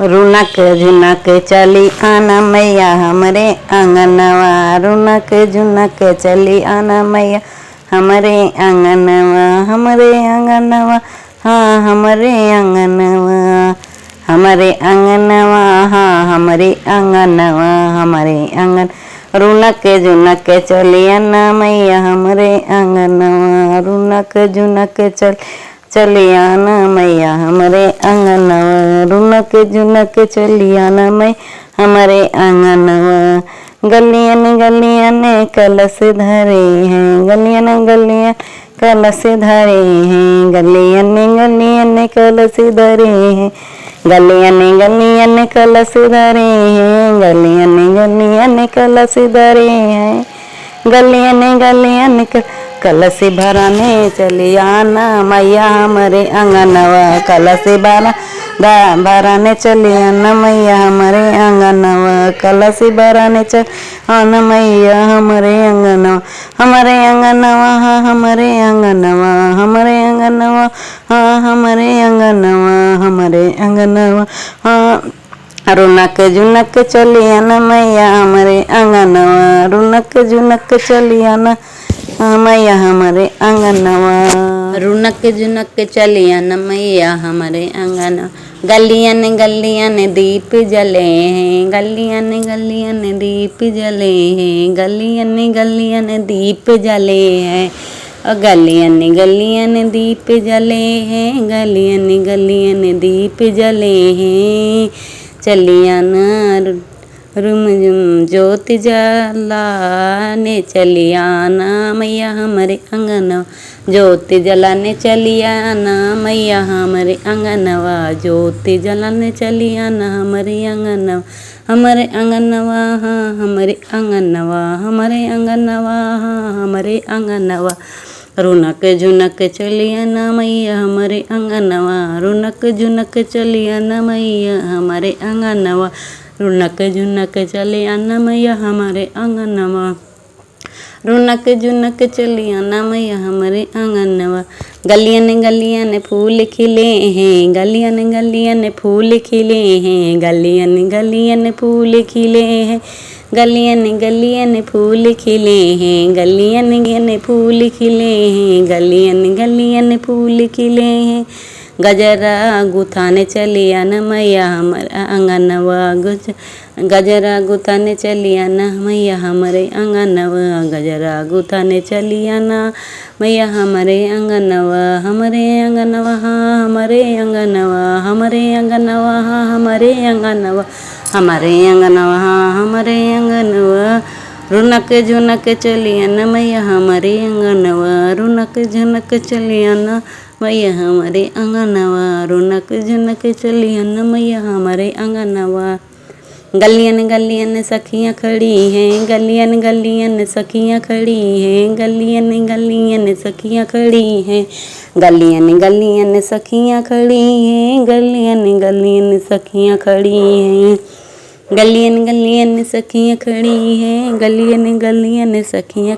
रुनक झुनक चली आना मैया हमरे आंगनवा। रुनक झुनक चली आना मैया हमरे आंगनवा। हमरे आंगनवा हाँ हमरे आंगनवा। हमरे आंगनवा हाँ हमरे आंगनवा। हमरे आंगन रुनक झुनक चली आना मैया हमरे आंगनवा। रुनक झुनक चली आना मैया हमरे आंगनवा। रुनक झुनक चली आना मैं हमरे आंगनवा। गलियन गलियन कलश धरे हैं। गलियन गलियन कलश धरे हैं। गलियन गलियन कलश धरे हैं। गलियन गलियन कलश धरे हैं। गलियन गलियन कलश धरे हैं। गलियन गलियन कलश भराने चली आना मैया हमरे आंगनवा। कलश भराने चली आना मैया हमरे आंगनवा। कलश भराने चली आना मैया हमरे आंगनवा। हमरे आंगनवा हाँ हमरे आंगनवा। हमरे आंगनवा हाँ हमरे आंगनवा। हमरे आंगनवा हाँ रुनक झुनक चली आना मैया हमरे आंगनवा। रुनक झुनक चली आना मैया हमरे आंगनवा। रुनक झुनक चली आना मैया हमरे आंगनवा। गलियन गलियन दीप जले हैं। गलियन गलियन दीप जले हैं। गलियन गलियन दीप जले हैं। गलियन गलियन दीप जले हैं। गलियन गलियन दीप जले हैं। चली आना रुम झुम ज्योति जलाने चली आना मैया हमरे आंगनवा। ज्योति जलाने चली आना मैया हमरे आंगनवा। ज्योति जलाने चली आना हमरे आंगनवा। हमरे आंगनवा हाँ हमरे आंगनवा। हमरे आंगनवा हाँ हमरे आंगनवा। रुनक झुनक चली आना मैया हमरे आंगनवा। रुनक झुनक चली आना मैया हमरे आंगनवा। रुनक झुनक चली आना मैया हमरे आंगनवा। रुनक झुनक चली आना मैया हमरे आंगनवा। गलियन गलियन फूल खिले हैं। गलियन गलियन फूल खिले हैं। गलियन गलियन फूल खिले हैं। गलियन गलियन फूल खिले हैं। गलियन गलियन फूल खिले हैं। गलियन गलियन फूल खिले हैं। गजरा गुथाने चली आना मैया हमरे आंगनवा। गजरा गुथाने चली आना मैया हमरे आंगनवा। गजरा गुथाने चली आना मैया हमरे आंगनवा। हमरे आंगनवा हाँ हमरे आंगनवा। हमरे आंगनवा हाँ हमरे आंगनवा। हमरे आंगनवा हाँ हमरे आंगनवा। रुनक झुनक चली आना मैया हमरे आंगनवा। रुनक झुनक चली आना मैया हमरे आंगनवा। रुनक झुनक चली आना मैया हमरे आंगनवा। गलियन गलियन सखियाँ खड़ी हैं। गलियन गलियन सखियाँ खड़ी हैं। गलियन गलियन सखियाँ खड़ी हैं। गलियन गलियन सखियाँ खड़ी हैं। गलियन गलियन सखियाँ खड़ी हैं। गलियन गलियन सखियाँ खड़ी हैं। गलियन गलियन सखियाँ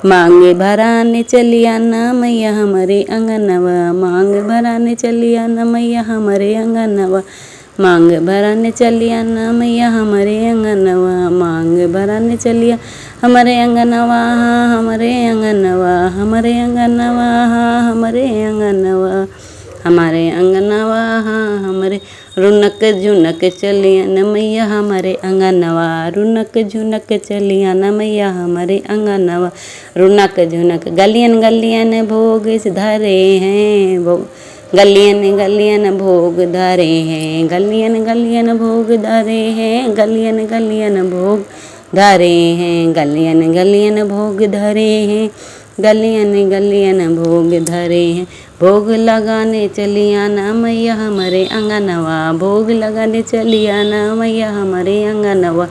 मांग भराने चली आना मैया हमरे आंगनवा। मांग भराने चली आना मैया हमरे आंगनवा। मांग भराने चली आना मैया हमरे आंगनवा। मांग भराने चली हमरे आंगनवा हाँ हमरे आंगनवा। हमरे आंगनवा हाँ हमरे आंगनवा। हमारे आंगनवा हाँ हमरे रुनक झुनक चली आना मैया हमरे आंगनवा। रुनक झुनक चली आना मैया हमरे आंगनवा। रुनक झुनक गलियन गलियन भोग धरे हैं। गलियन गलियन भोग धरे हैं। गलियन गलियन भोग धरे हैं। गलियन गलियन भोग धरे हैं। गलियन गलियन भोग धरे हैं। गलियन गलियन भोग धरे हैं। भोग लगाने चली आना मैया हमरे आंगनवा। भोग लगाने चली आना मैया हमरे आंगनवा।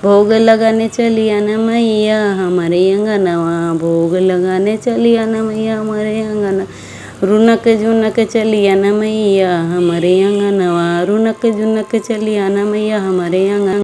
भोग लगाने चली आना मैया हमरे आंगनवा। भोग लगाने चली आना मैया हमरे आंगनवा। रुनक झुनक चली आना मैया हमरे आंगनवा। रुनक झुनक चली आना मैया हमरे आंगन।